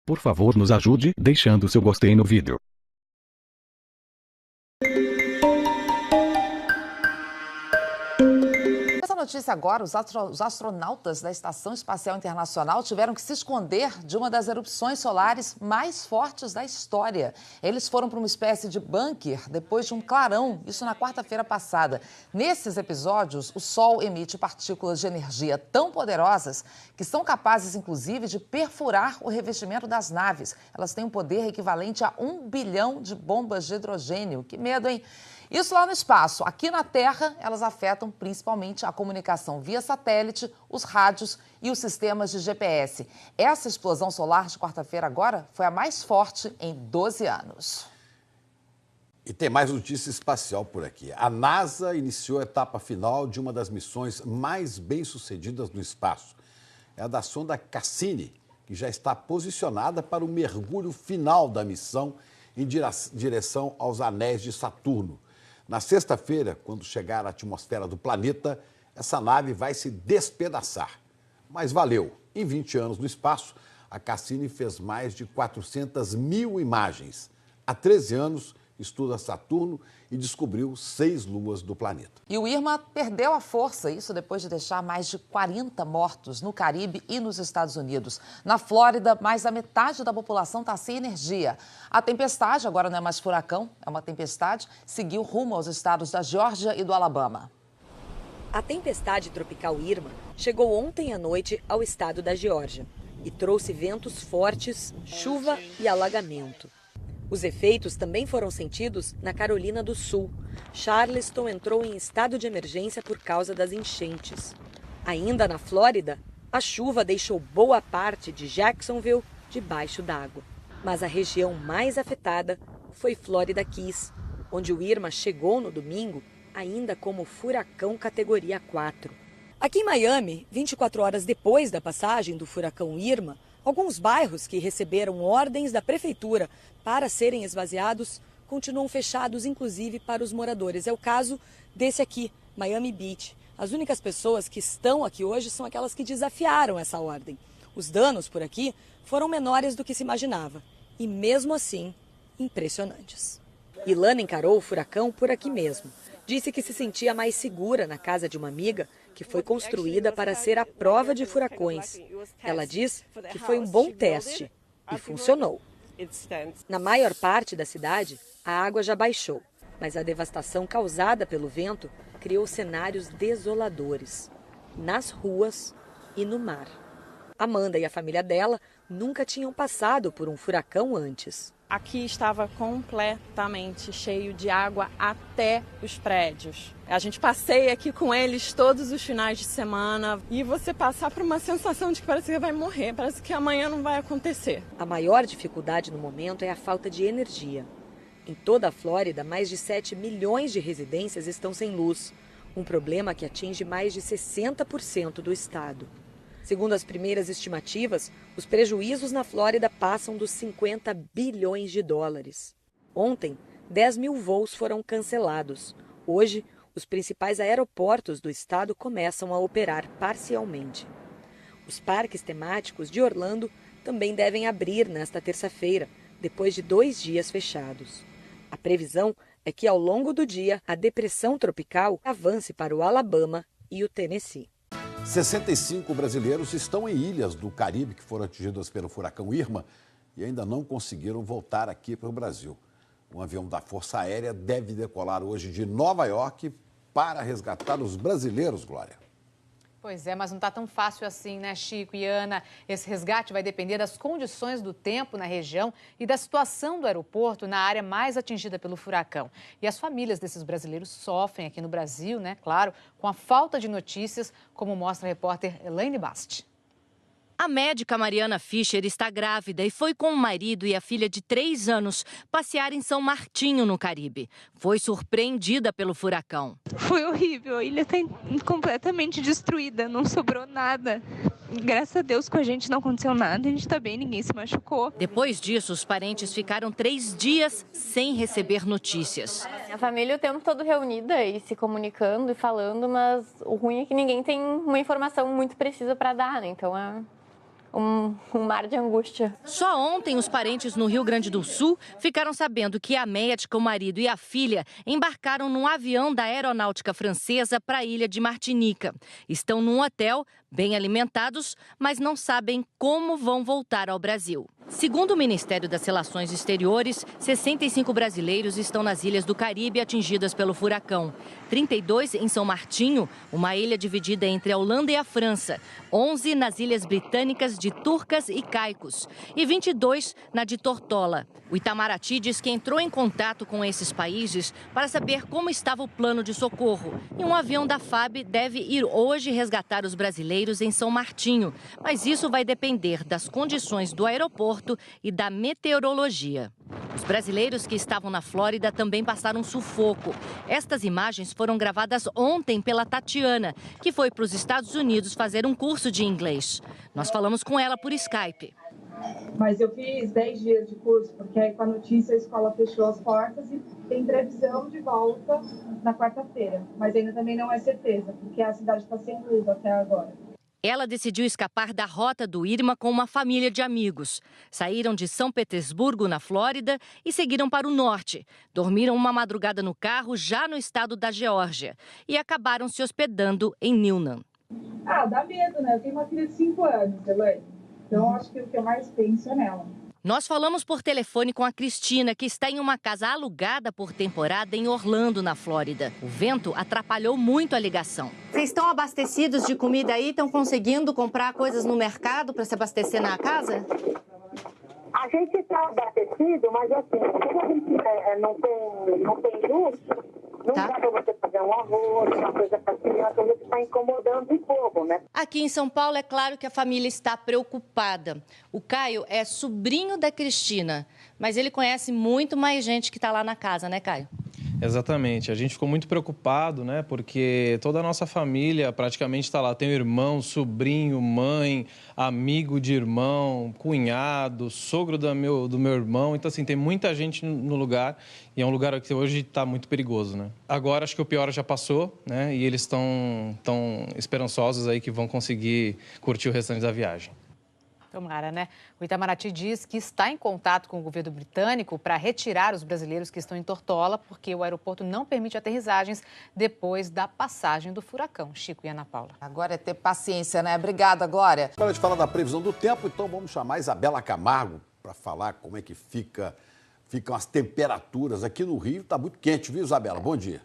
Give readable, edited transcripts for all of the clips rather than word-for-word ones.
Por favor, nos ajude deixando seu gostei no vídeo. Essa notícia agora, os astronautas da Estação Espacial Internacional tiveram que se esconder de uma das erupções solares mais fortes da história. Eles foram para uma espécie de bunker depois de um clarão, isso na quarta-feira passada. Nesses episódios, o Sol emite partículas de energia tão poderosas que são capazes, inclusive, de perfurar o revestimento das naves. Elas têm um poder equivalente a 1 bilhão de bombas de hidrogênio. Que medo, hein? Isso lá no espaço. Aqui na Terra, elas afetam principalmente a comunicação via satélite, os rádios e os sistemas de GPS. Essa explosão solar de quarta-feira agora foi a mais forte em 12 anos. E tem mais notícia espacial por aqui. A NASA iniciou a etapa final de uma das missões mais bem-sucedidas no espaço. É a da sonda Cassini, que já está posicionada para o mergulho final da missão em direção aos anéis de Saturno. Na sexta-feira, quando chegar à atmosfera do planeta, essa nave vai se despedaçar. Mas valeu! Em 20 anos no espaço, a Cassini fez mais de 400 mil imagens. Há 13 anos, estuda Saturno e descobriu 6 luas do planeta. E o Irma perdeu a força, isso depois de deixar mais de 40 mortos no Caribe e nos Estados Unidos. Na Flórida, mais da metade da população está sem energia. A tempestade, agora não é mais furacão, é uma tempestade, seguiu rumo aos estados da Geórgia e do Alabama. A tempestade tropical Irma chegou ontem à noite ao estado da Geórgia e trouxe ventos fortes, chuva e alagamento. Os efeitos também foram sentidos na Carolina do Sul. Charleston entrou em estado de emergência por causa das enchentes. Ainda na Flórida, a chuva deixou boa parte de Jacksonville debaixo d'água. Mas a região mais afetada foi Florida Keys, onde o Irma chegou no domingo ainda como furacão categoria 4. Aqui em Miami, 24 horas depois da passagem do furacão Irma, alguns bairros que receberam ordens da prefeitura para serem esvaziados continuam fechados, inclusive para os moradores. É o caso desse aqui, Miami Beach. As únicas pessoas que estão aqui hoje são aquelas que desafiaram essa ordem. Os danos por aqui foram menores do que se imaginava e, mesmo assim, impressionantes. Ilana encarou o furacão por aqui mesmo. Disse que se sentia mais segura na casa de uma amiga que foi construída para ser a prova de furacões. Ela diz que foi um bom teste e funcionou. Na maior parte da cidade, a água já baixou, mas a devastação causada pelo vento criou cenários desoladores, nas ruas e no mar. Amanda e a família dela nunca tinham passado por um furacão antes. Aqui estava completamente cheio de água até os prédios. A gente passeia aqui com eles todos os finais de semana e você passar por uma sensação de que parece que vai morrer, parece que amanhã não vai acontecer. A maior dificuldade no momento é a falta de energia. Em toda a Flórida, mais de 7 milhões de residências estão sem luz, um problema que atinge mais de 60% do estado. Segundo as primeiras estimativas, os prejuízos na Flórida passam dos 50 bilhões de dólares. Ontem, 10 mil voos foram cancelados. Hoje, os principais aeroportos do estado começam a operar parcialmente. Os parques temáticos de Orlando também devem abrir nesta terça-feira, depois de 2 dias fechados. A previsão é que, ao longo do dia, a depressão tropical avance para o Alabama e o Tennessee. 65 brasileiros estão em ilhas do Caribe que foram atingidas pelo furacão Irma e ainda não conseguiram voltar aqui para o Brasil. Um avião da Força Aérea deve decolar hoje de Nova York para resgatar os brasileiros, Glória. Pois é, mas não está tão fácil assim, né, Chico e Ana? Esse resgate vai depender das condições do tempo na região e da situação do aeroporto na área mais atingida pelo furacão. E as famílias desses brasileiros sofrem aqui no Brasil, né, claro, com a falta de notícias, como mostra a repórter Elaine Basti. A médica Mariana Fischer está grávida e foi com o marido e a filha de 3 anos passear em São Martinho, no Caribe. Foi surpreendida pelo furacão. Foi horrível, a ilha está completamente destruída, não sobrou nada. Graças a Deus com a gente não aconteceu nada, a gente está bem, ninguém se machucou. Depois disso, os parentes ficaram 3 dias sem receber notícias. A família o tempo todo reunida e se comunicando e falando, mas o ruim é que ninguém tem uma informação muito precisa para dar, né? Então um mar de angústia. Só ontem, os parentes no Rio Grande do Sul ficaram sabendo que a médica, o marido e a filha embarcaram num avião da aeronáutica francesa para a ilha de Martinica. Estão num hotel, bem alimentados, mas não sabem como vão voltar ao Brasil. Segundo o Ministério das Relações Exteriores, 65 brasileiros estão nas ilhas do Caribe atingidas pelo furacão. 32 em São Martinho, uma ilha dividida entre a Holanda e a França. 11 nas ilhas britânicas de Turcas e Caicos. E 22 na de Tortola. O Itamaraty diz que entrou em contato com esses países para saber como estava o plano de socorro. E um avião da FAB deve ir hoje resgatar os brasileiros em São Martinho. Mas isso vai depender das condições do aeroporto e da meteorologia. Os brasileiros que estavam na Flórida também passaram sufoco. Estas imagens foram gravadas ontem pela Tatiana, que foi para os Estados Unidos fazer um curso de inglês. Nós falamos com ela por Skype. Mas eu fiz 10 dias de curso, porque aí com a notícia a escola fechou as portas e tem previsão de volta na quarta-feira. Mas ainda também não é certeza, porque a cidade está sem luz até agora. Ela decidiu escapar da rota do Irma com uma família de amigos. Saíram de São Petersburgo, na Flórida, e seguiram para o norte. Dormiram uma madrugada no carro, já no estado da Geórgia, e acabaram se hospedando em Newnan. Dá medo, né? Eu tenho uma filha de 5 anos, Elaine. Então, acho que o que eu mais penso é nela. Nós falamos por telefone com a Cristina, que está em uma casa alugada por temporada em Orlando, na Flórida. O vento atrapalhou muito a ligação. Vocês estão abastecidos de comida aí? Estão conseguindo comprar coisas no mercado para se abastecer na casa? A gente está abastecido, mas assim, como a gente não tem luz, não dá para você fazer um arroz, uma coisa para criança, a gente está incomodando um pouco, né? Aqui em São Paulo, é claro que a família está preocupada. O Caio é sobrinho da Cristina, mas ele conhece muito mais gente que está lá na casa, né, Caio? Exatamente. A gente ficou muito preocupado, né? Porque toda a nossa família praticamente está lá. Tem irmão, sobrinho, mãe, amigo de irmão, cunhado, sogro do meu irmão. Então, assim, tem muita gente no lugar e é um lugar que hoje está muito perigoso, né? Agora, acho que o pior já passou, né? E eles estão esperançosos aí que vão conseguir curtir o restante da viagem. Tomara, né? O Itamaraty diz que está em contato com o governo britânico para retirar os brasileiros que estão em Tortola, porque o aeroporto não permite aterrissagens depois da passagem do furacão. Chico e Ana Paula. Agora é ter paciência, né? Obrigada, Glória. Agora a gente fala da previsão do tempo, então vamos chamar a Isabela Camargo para falar como é que ficam as temperaturas. Aqui no Rio está muito quente, viu, Isabela? Bom dia.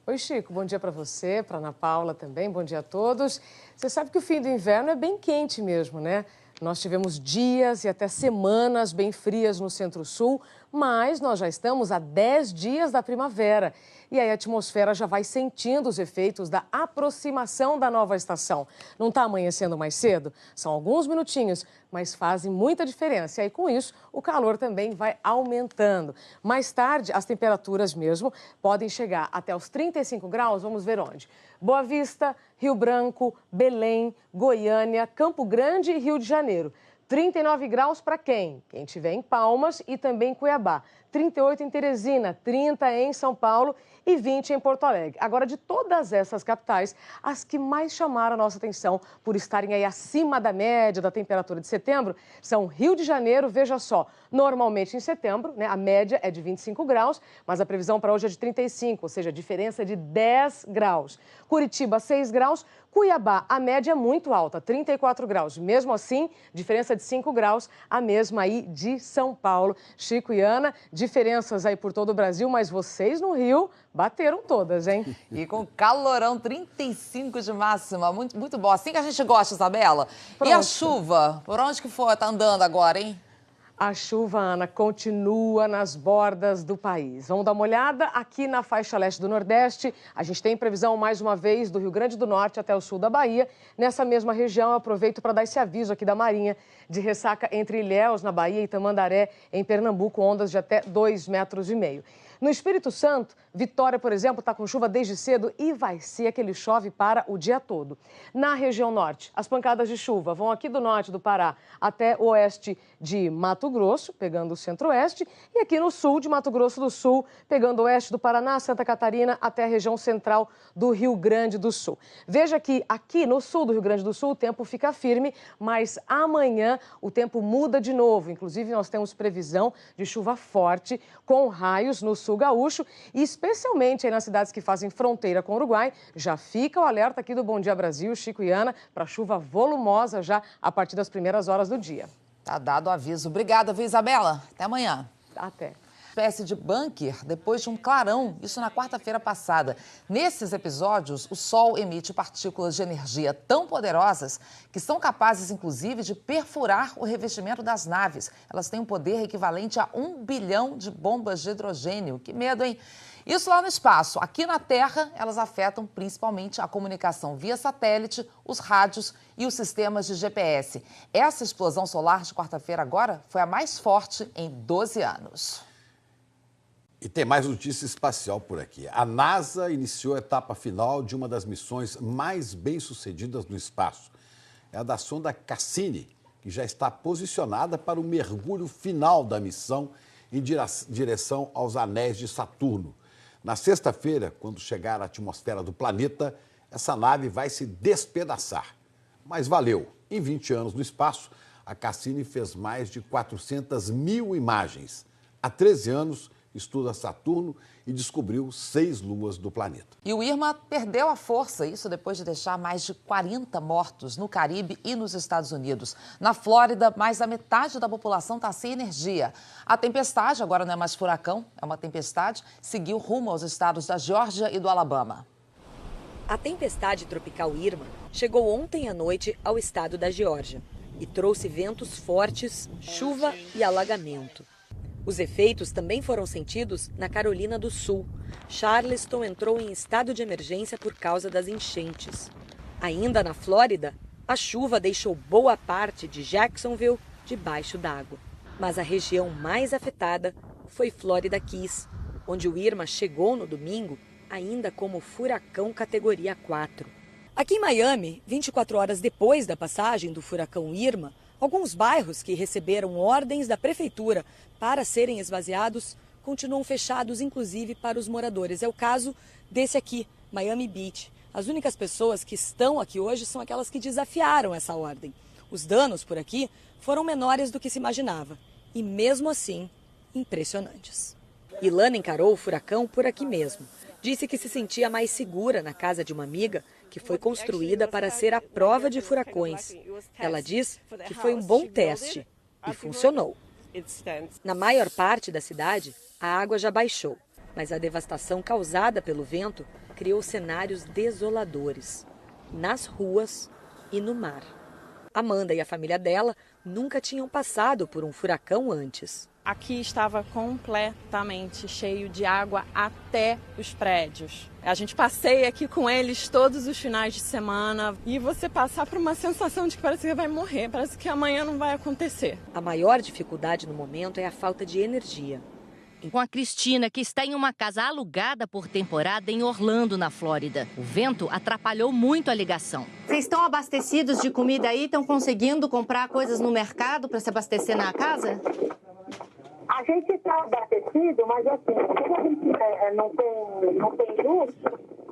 Oi, Chico. Bom dia para você, para Ana Paula também. Bom dia a todos. Você sabe que o fim do inverno é bem quente mesmo, né? Nós tivemos dias e até semanas bem frias no Centro-Sul, mas nós já estamos há 10 dias da primavera. E aí a atmosfera já vai sentindo os efeitos da aproximação da nova estação. Não está amanhecendo mais cedo? São alguns minutinhos, mas fazem muita diferença. E aí, com isso, o calor também vai aumentando. Mais tarde, as temperaturas mesmo podem chegar até os 35 graus. Vamos ver onde? Boa Vista, Rio Branco, Belém, Goiânia, Campo Grande e Rio de Janeiro. 39 graus para quem? Quem estiver em Palmas e também em Cuiabá. 38 em Teresina, 30 em São Paulo e 20 em Porto Alegre. Agora, de todas essas capitais, as que mais chamaram a nossa atenção por estarem aí acima da média da temperatura de setembro são Rio de Janeiro, veja só, normalmente em setembro, né, a média é de 25 graus, mas a previsão para hoje é de 35, ou seja, a diferença é de 10 graus. Curitiba, 6 graus. Cuiabá, a média é muito alta, 34 graus. Mesmo assim, diferença de 5 graus, a mesma aí de São Paulo. Chico e Ana, diferenças aí por todo o Brasil, mas vocês no Rio bateram todas, hein? E com calorão, 35 de máxima, muito bom. Assim que a gente gosta, Isabela. Pronto. E a chuva? Por onde que foi? Tá andando agora, hein? A chuva, Ana, continua nas bordas do país. Vamos dar uma olhada aqui na faixa leste do Nordeste. A gente tem previsão, mais uma vez, do Rio Grande do Norte até o sul da Bahia. Nessa mesma região, eu aproveito para dar esse aviso aqui da Marinha de ressaca entre Ilhéus, na Bahia, e Tamandaré, em Pernambuco, ondas de até 2,5 metros. No Espírito Santo, Vitória, por exemplo, está com chuva desde cedo e vai ser aquele chove para o dia todo. Na região norte, as pancadas de chuva vão aqui do norte do Pará até o oeste de Mato Grosso, pegando o centro-oeste, e aqui no sul de Mato Grosso do Sul, pegando o oeste do Paraná, Santa Catarina, até a região central do Rio Grande do Sul. Veja que aqui no sul do Rio Grande do Sul o tempo fica firme, mas amanhã o tempo muda de novo. Inclusive, nós temos previsão de chuva forte com raios no sul gaúcho e especialmente aí nas cidades que fazem fronteira com o Uruguai. Já fica o alerta aqui do Bom Dia Brasil, Chico e Ana, para chuva volumosa já a partir das primeiras horas do dia. Tá dado o aviso. Obrigada, viu, Isabela? Até amanhã. Até. Espécie de bunker depois de um clarão, isso na quarta-feira passada. Nesses episódios, o Sol emite partículas de energia tão poderosas que são capazes, inclusive, de perfurar o revestimento das naves. Elas têm um poder equivalente a 1 bilhão de bombas de hidrogênio. Que medo, hein? Isso lá no espaço. Aqui na Terra, elas afetam principalmente a comunicação via satélite, os rádios e os sistemas de GPS. Essa explosão solar de quarta-feira agora foi a mais forte em 12 anos. E tem mais notícia espacial por aqui. A NASA iniciou a etapa final de uma das missões mais bem-sucedidas no espaço. É a da sonda Cassini, que já está posicionada para o mergulho final da missão em direção aos anéis de Saturno. Na sexta-feira, quando chegar à atmosfera do planeta, essa nave vai se despedaçar. Mas valeu! Em 20 anos no espaço, a Cassini fez mais de 400 mil imagens. Há 13 anos, estuda Saturno e descobriu 6 luas do planeta. E o Irma perdeu a força, isso depois de deixar mais de 40 mortos no Caribe e nos Estados Unidos. Na Flórida, mais da metade da população está sem energia. A tempestade, agora não é mais furacão, é uma tempestade, seguiu rumo aos estados da Geórgia e do Alabama. A tempestade tropical Irma chegou ontem à noite ao estado da Geórgia e trouxe ventos fortes, chuva e alagamento. Os efeitos também foram sentidos na Carolina do Sul. Charleston entrou em estado de emergência por causa das enchentes. Ainda na Flórida, a chuva deixou boa parte de Jacksonville debaixo d'água. Mas a região mais afetada foi Florida Keys, onde o Irma chegou no domingo ainda como furacão categoria 4. Aqui em Miami, 24 horas depois da passagem do furacão Irma, alguns bairros que receberam ordens da prefeitura para serem esvaziados continuam fechados, inclusive para os moradores. É o caso desse aqui, Miami Beach. As únicas pessoas que estão aqui hoje são aquelas que desafiaram essa ordem. Os danos por aqui foram menores do que se imaginava e, mesmo assim, impressionantes. Ilana encarou o furacão por aqui mesmo. Disse que se sentia mais segura na casa de uma amiga que foi construída para ser a prova de furacões. Ela diz que foi um bom teste e funcionou. Na maior parte da cidade, a água já baixou, mas a devastação causada pelo vento criou cenários desoladores, nas ruas e no mar. Amanda e a família dela nunca tinham passado por um furacão antes. Aqui estava completamente cheio de água até os prédios. A gente passeia aqui com eles todos os finais de semana e você passar por uma sensação de que parece que vai morrer, parece que amanhã não vai acontecer. A maior dificuldade no momento é a falta de energia. Com a Cristina, que está em uma casa alugada por temporada em Orlando, na Flórida. O vento atrapalhou muito a ligação. Vocês estão abastecidos de comida aí? Estão conseguindo comprar coisas no mercado para se abastecer na casa? A gente está abastecido, mas assim, como a gente não tem luz,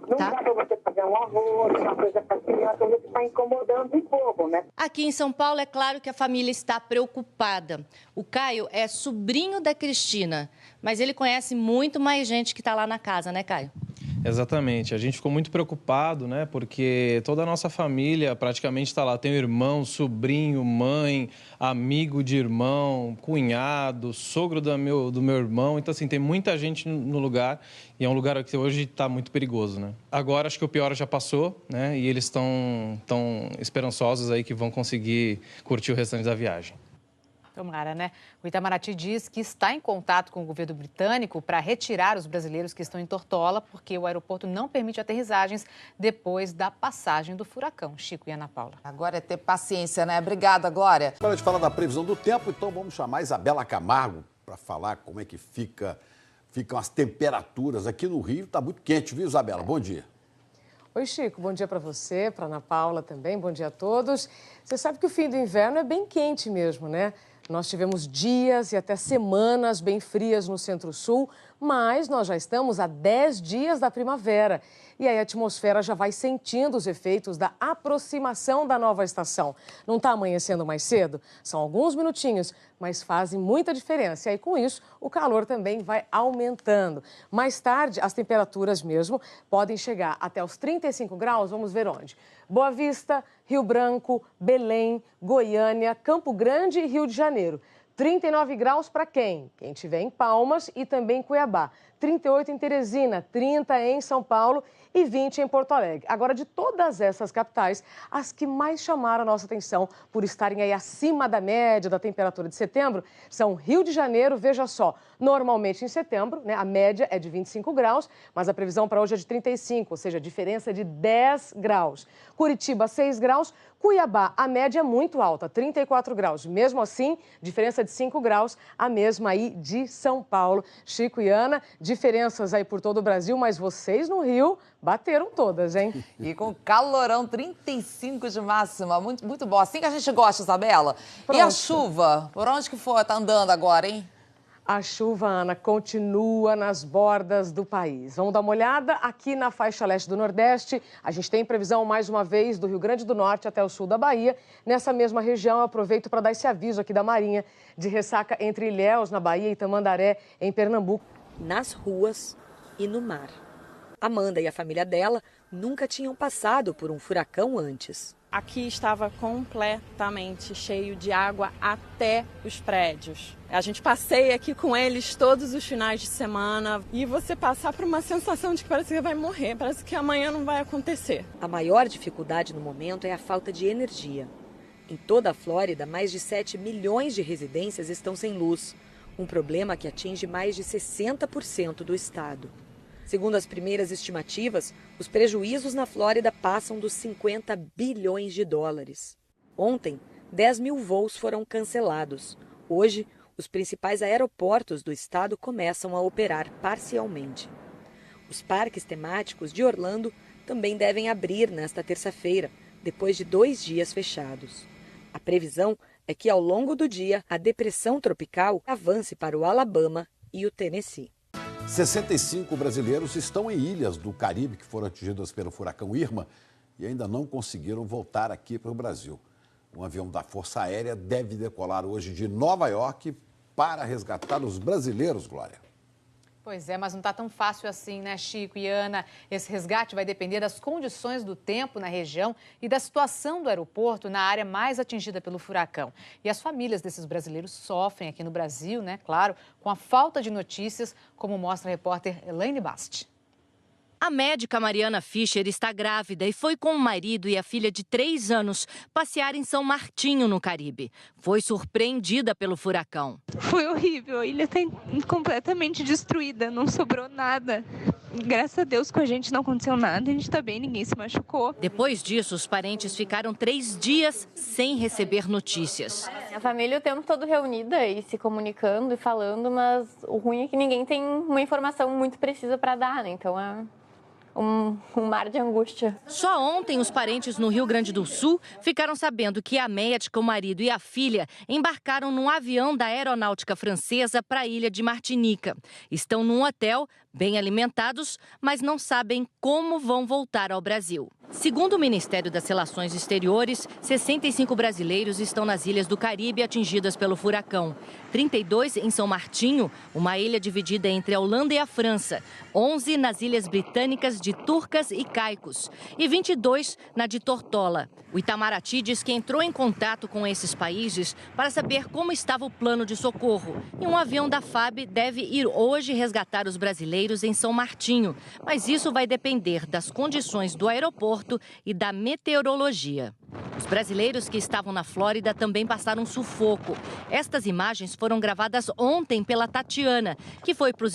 não dá para você fazer um arroz, uma coisa para criança, a gente está incomodando um pouco, né? Aqui em São Paulo, é claro que a família está preocupada. O Caio é sobrinho da Cristina, mas ele conhece muito mais gente que está lá na casa, né, Caio? Exatamente. A gente ficou muito preocupado, né? Porque toda a nossa família praticamente está lá. Tem irmão, sobrinho, mãe, amigo de irmão, cunhado, sogro do meu irmão. Então, assim, tem muita gente no lugar e é um lugar que hoje está muito perigoso, né? Agora, acho que o pior já passou, né? E eles estão esperançosos aí que vão conseguir curtir o restante da viagem. Tomara, né? O Itamaraty diz que está em contato com o governo britânico para retirar os brasileiros que estão em Tortola, porque o aeroporto não permite aterrissagens depois da passagem do furacão. Chico e Ana Paula. Agora é ter paciência, né? Obrigada, Glória. Agora a gente fala da previsão do tempo, então vamos chamar a Isabela Camargo para falar como é que fica ficam as temperaturas? Aqui no Rio está muito quente, viu, Isabela? Bom dia. Oi, Chico. Bom dia para você, para Ana Paula também. Bom dia a todos. Você sabe que o fim do inverno é bem quente mesmo, né? Nós tivemos dias e até semanas bem frias no Centro-Sul, mas nós já estamos a 10 dias da primavera. E aí a atmosfera já vai sentindo os efeitos da aproximação da nova estação. Não está amanhecendo mais cedo? São alguns minutinhos, mas fazem muita diferença. E aí, com isso, o calor também vai aumentando. Mais tarde, as temperaturas mesmo podem chegar até os 35 graus. Vamos ver onde. Boa Vista, Rio Branco, Belém, Goiânia, Campo Grande e Rio de Janeiro. 39 graus para quem? Quem estiver em Palmas e também em Cuiabá. 38 em Teresina, 30 em São Paulo e 20 em Porto Alegre. Agora, de todas essas capitais, as que mais chamaram a nossa atenção por estarem aí acima da média da temperatura de setembro são Rio de Janeiro, veja só, normalmente em setembro, né, a média é de 25 graus, mas a previsão para hoje é de 35, ou seja, diferença de 10 graus. Curitiba, 6 graus. Cuiabá, a média é muito alta, 34 graus. Mesmo assim, diferença de 5 graus, a mesma aí de São Paulo. Chico e Ana, diferenças aí por todo o Brasil, mas vocês no Rio bateram todas, hein? E com calorão, 35 de máxima, muito bom. Assim que a gente gosta, Isabela. Pronto. E a chuva? Por onde que foi? Tá andando agora, hein? A chuva, Ana, continua nas bordas do país. Vamos dar uma olhada aqui na faixa leste do Nordeste. A gente tem previsão, mais uma vez, do Rio Grande do Norte até o sul da Bahia. Nessa mesma região, eu aproveito para dar esse aviso aqui da Marinha de ressaca entre Ilhéus, na Bahia, e Tamandaré, em Pernambuco. Nas ruas e no mar. Amanda e a família dela nunca tinham passado por um furacão antes. Aqui estava completamente cheio de água até os prédios. A gente passeia aqui com eles todos os finais de semana e você passar por uma sensação de que parece que vai morrer, parece que amanhã não vai acontecer. A maior dificuldade no momento é a falta de energia. Em toda a Flórida, mais de 7 milhões de residências estão sem luz, um problema que atinge mais de 60% do estado. Segundo as primeiras estimativas, os prejuízos na Flórida passam dos 50 bilhões de dólares. Ontem, 10 mil voos foram cancelados. Hoje, os principais aeroportos do estado começam a operar parcialmente. Os parques temáticos de Orlando também devem abrir nesta terça-feira, depois de 2 dias fechados. A previsão é que, ao longo do dia, a depressão tropical avance para o Alabama e o Tennessee. 65 brasileiros estão em ilhas do Caribe que foram atingidas pelo furacão Irma e ainda não conseguiram voltar aqui para o Brasil. Um avião da Força Aérea deve decolar hoje de Nova York para resgatar os brasileiros, Glória. Pois é, mas não está tão fácil assim, né, Chico e Ana? Esse resgate vai depender das condições do tempo na região e da situação do aeroporto na área mais atingida pelo furacão. E as famílias desses brasileiros sofrem aqui no Brasil, né, claro, com a falta de notícias, como mostra a repórter Elaine Basti. A médica Mariana Fischer está grávida e foi com o marido e a filha de 3 anos passear em São Martinho, no Caribe. Foi surpreendida pelo furacão. Foi horrível, a ilha está completamente destruída, não sobrou nada. Graças a Deus com a gente não aconteceu nada, a gente está bem, ninguém se machucou. Depois disso, os parentes ficaram 3 dias sem receber notícias. A família o tempo todo reunida e se comunicando e falando, mas o ruim é que ninguém tem uma informação muito precisa para dar, né? Então é um mar de angústia. Só ontem, os parentes no Rio Grande do Sul ficaram sabendo que a médica, o marido e a filha embarcaram num avião da Aeronáutica Francesa para a ilha de Martinica. Estão num hotel, bem alimentados, mas não sabem como vão voltar ao Brasil. Segundo o Ministério das Relações Exteriores, 65 brasileiros estão nas ilhas do Caribe atingidas pelo furacão. 32 em São Martinho, uma ilha dividida entre a Holanda e a França. 11 nas ilhas britânicas de Turcas e Caicos. E 22 na de Tortola. O Itamaraty diz que entrou em contato com esses países para saber como estava o plano de socorro. E um avião da FAB deve ir hoje resgatar os brasileiros em São Martinho. Mas isso vai depender das condições do aeroporto e da meteorologia. Os brasileiros que estavam na Flórida também passaram sufoco. Estas imagens foram gravadas ontem pela Tatiana, que foi para os